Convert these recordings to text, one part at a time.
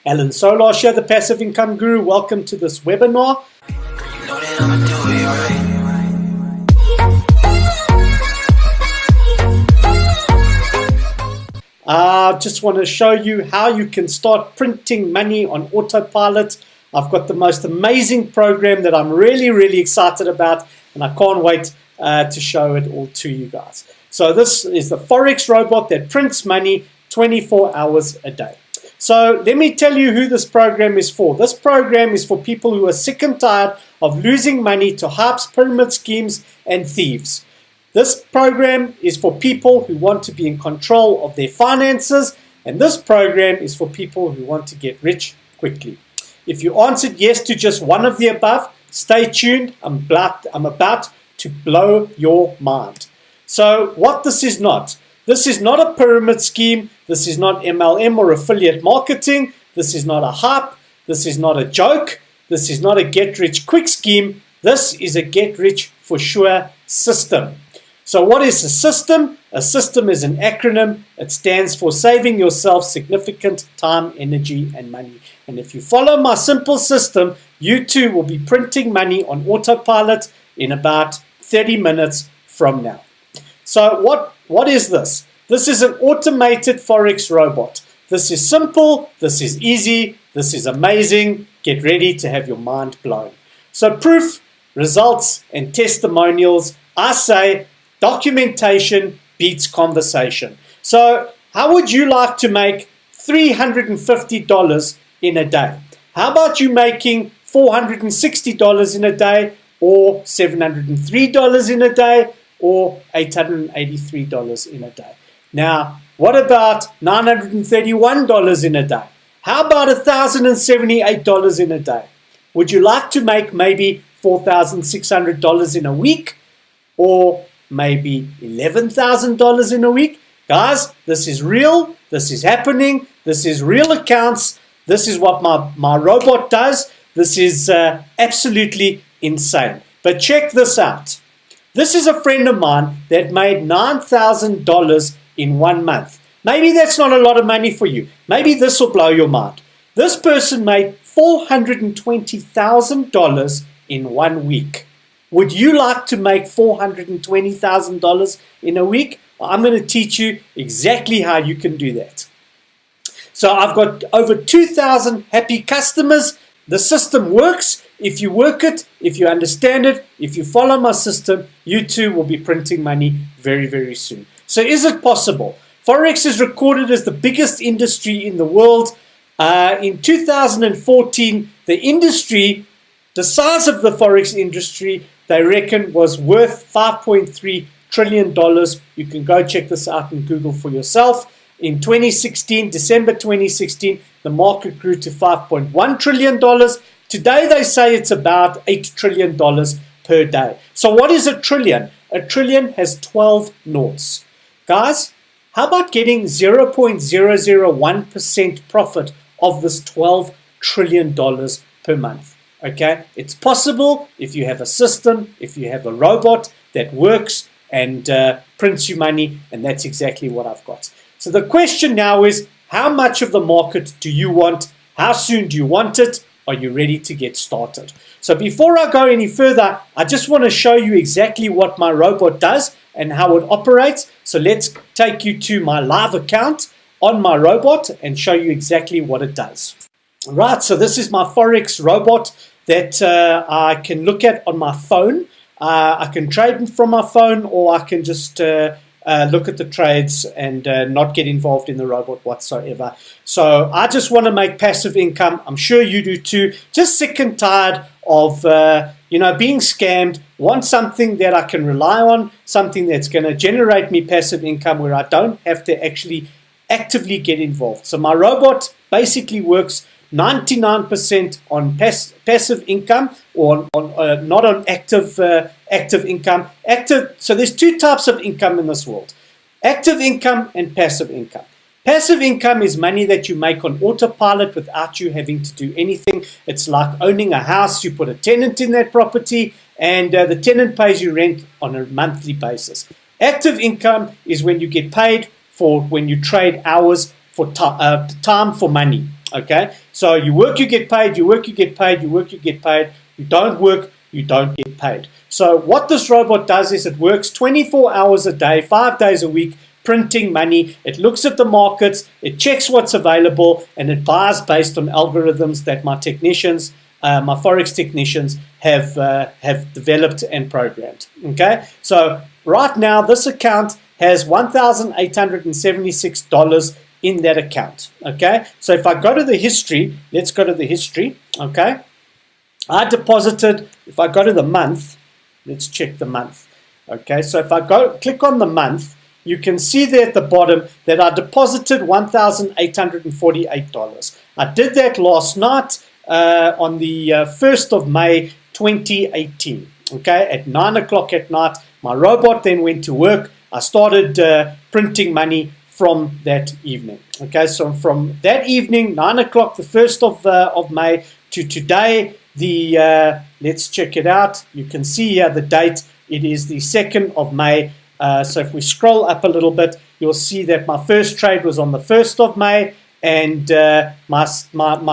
Alan Solar here, the Passive Income Guru. Welcome to this webinar. I just want to show you how you can start printing money on autopilot. I've got the most amazing program that I'm really excited about, and I can't wait to show it all to you guys. So this is the Forex robot that prints money 24 hours a day. So let me tell you who this program is for. This program is for people who are sick and tired of losing money to hypes, pyramid schemes, and thieves. This program is for people who want to be in control of their finances, and this program is for people who want to get rich quickly. If you answered yes to just one of the above, stay tuned. I'm about to blow your mind. So what this is not a pyramid scheme. This is not MLM or affiliate marketing. This is not a hype. This is not a joke. This is not a get-rich-quick scheme. This is a get-rich-for-sure system. So what is a system? A system is an acronym. It stands for saving yourself significant time, energy, and money. And if you follow my simple system, you too will be printing money on autopilot in about 30 minutes from now. So what is this? This is an automated Forex robot. This is simple, this is easy, this is amazing. Get ready to have your mind blown. So proof, results, and testimonials. I say documentation beats conversation. So how would you like to make $350 in a day? How about you making $460 in a day, or $703 in a day, or $883 in a day? Now, what about $931 in a day? How about $1,078 in a day? Would you like to make maybe $4,600 in a week, or maybe $11,000 in a week? Guys, this is real. This is happening. This is real accounts. This is what my robot does. This is absolutely insane. But check this out. This is a friend of mine that made $9,000 in 1 month. Maybe that's not a lot of money for you. Maybe this will blow your mind. This person made $420,000 in 1 week. Would you like to make $420,000 in a week? I'm going to teach you exactly how you can do that. So I've got over 2,000 happy customers. The system works. If you work it, if you understand it, if you follow my system, you too will be printing money very soon. So is it possible? Forex is recorded as the biggest industry in the world. In 2014, the size of the Forex industry, they reckon, was worth $5.3 trillion. You can go check this out in Google for yourself. In 2016, December 2016, the market grew to $5.1 trillion. Today, they say it's about $8 trillion per day. So what is a trillion? A trillion has 12 noughts. Guys, how about getting 0.001% profit of this $12 trillion per month? Okay, it's possible if you have a system, if you have a robot that works and prints you money, and that's exactly what I've got. So the question now is, how much of the market do you want? How soon do you want it? Are you ready to get started? So before I go any further, I just want to show you exactly what my robot does and how it operates. So let's take you to my live account on my robot and show you exactly what it does. Right, so this is my Forex robot that I can look at on my phone. I can trade from my phone, or I can just look at the trades and not get involved in the robot whatsoever. So I just want to make passive income. I'm sure you do too. Just sick and tired of being scammed. Want something that I can rely on, something that's going to generate me passive income where I don't have to actually actively get involved. So my robot basically works 99% on passive income, or not on active income. So there's two types of income in this world: active income and passive income. Passive income is money that you make on autopilot without you having to do anything. It's like owning a house. You put a tenant in that property, and the tenant pays you rent on a monthly basis. Active income is when you get paid for when you trade hours for time for money. Okay, so you work, you get paid, you work, you get paid, you work, you get paid, you don't work, you don't get paid. So what this robot does is it works 24 hours a day, 5 days a week, printing money. It looks at the markets, it checks what's available, and it buys based on algorithms that my technicians, my Forex technicians have developed and programmed. Okay, so right now this account has $1,876 in that account. Okay, so if I go to the history, let's go to the history. Okay, I deposited, if I go to the month, let's check the month. Okay, so if I click on the month, you can see there at the bottom that I deposited $1,848. I did that last night on the 1st of May 2018. Okay, at 9 o'clock at night, my robot then went to work. I started printing money from that evening. Okay, so from that evening, 9 o'clock, the 1st of May to today, let's check it out. You can see here the date. It is the 2nd of May. So if we scroll up a little bit, you'll see that my first trade was on the 1st of May, and my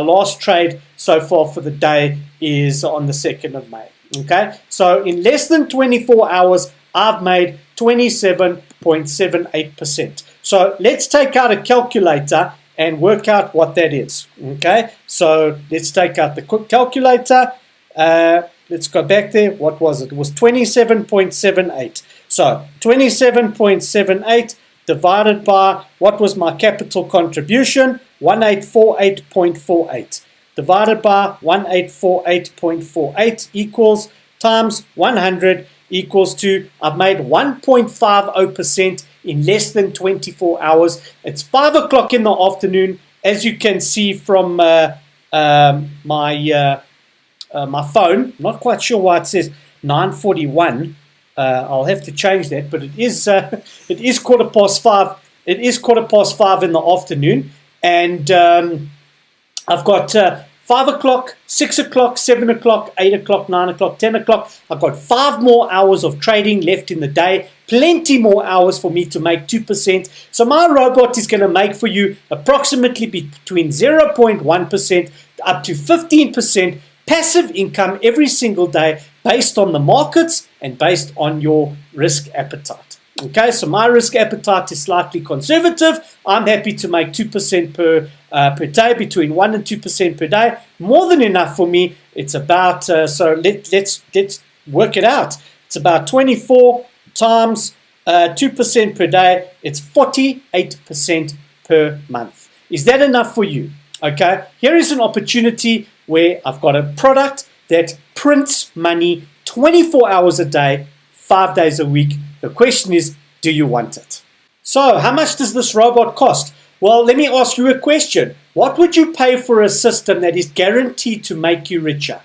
last trade so far for the day is on the 2nd of May. Okay, so in less than 24 hours, I've made 27.78%. So let's take out a calculator and work out what that is. Okay, so let's take out the quick calculator. Let's go back there. What was it? It was 27.78. So 27.78 divided by, what was my capital contribution? 1848.48. Divided by 1848.48 equals times 100 equals to, I've made 1.50% in less than 24 hours. It's 5 o'clock in the afternoon, as you can see from my phone. Not quite sure why it says 9:41. I'll have to change that, but it is 5:15. It is 5:15 in the afternoon, and I've got 5 o'clock, 6 o'clock, 7 o'clock, 8 o'clock, 9 o'clock, 10 o'clock. I've got 5 more hours of trading left in the day. Plenty more hours for me to make 2%. So my robot is going to make for you approximately between 0.1% up to 15% passive income every single day based on the markets and based on your risk appetite. Okay, so my risk appetite is slightly conservative. I'm happy to make 2% per day, between 1 and 2% per day. More than enough for me. It's about, so let's work it out. It's about 24 times 2% per day. It's 48% per month. Is that enough for you? Okay, here is an opportunity where I've got a product that prints money 24 hours a day, 5 days a week. The question is, do you want it? So, how much does this robot cost? Well, let me ask you a question. What would you pay for a system that is guaranteed to make you richer?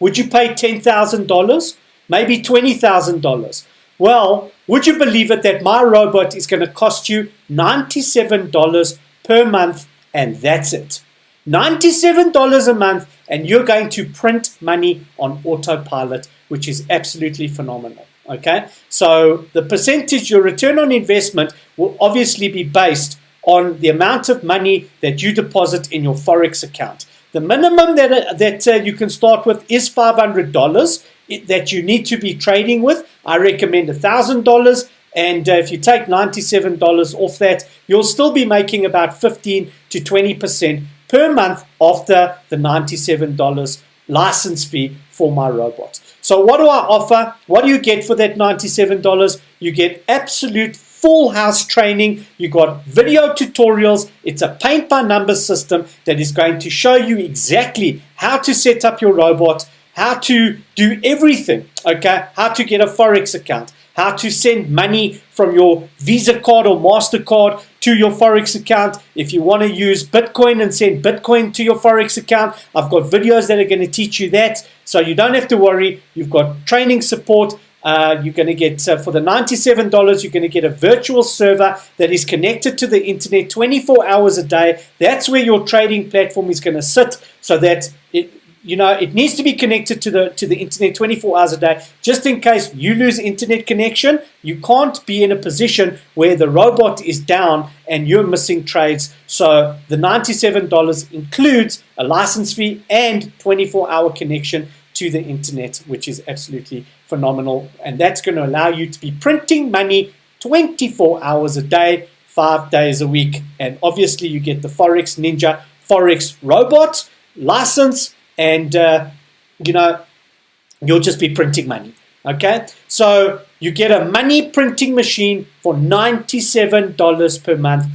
Would you pay $10,000? Maybe $20,000? Well, would you believe it that my robot is going to cost you $97 per month, and that's it. $97 a month, and you're going to print money on autopilot, which is absolutely phenomenal. Okay, so the percentage, your return on investment, will obviously be based on the amount of money that you deposit in your Forex account. The minimum that you can start with is $500 that you need to be trading with. I recommend $1,000, and if you take $97 off that, you'll still be making about 15 to 20% per month after the $97 license fee for my robot. So what do I offer? What do you get for that $97? You get absolute full house training. You got video tutorials. It's a paint by numbers system that is going to show you exactly how to set up your robot, how to do everything, okay? How to get a Forex account, how to send money from your Visa card or MasterCard to your Forex account. If you want to use Bitcoin and send Bitcoin to your Forex account, I've got videos that are going to teach you that. So you don't have to worry. You've got training support. You're going to get, for the $97, you're going to get a virtual server that is connected to the internet 24 hours a day. That's where your trading platform is going to sit, so that it needs to be connected to the internet 24 hours a day, just in case you lose internet connection. You can't be in a position where the robot is down and you're missing trades. So the $97 includes a license fee and 24-hour connection to the internet, which is absolutely phenomenal. And that's going to allow you to be printing money 24 hours a day, 5 days a week. And obviously you get the Forex Ninja Forex robot license, and you'll just be printing money. Okay, so you get a money printing machine for $97 per month.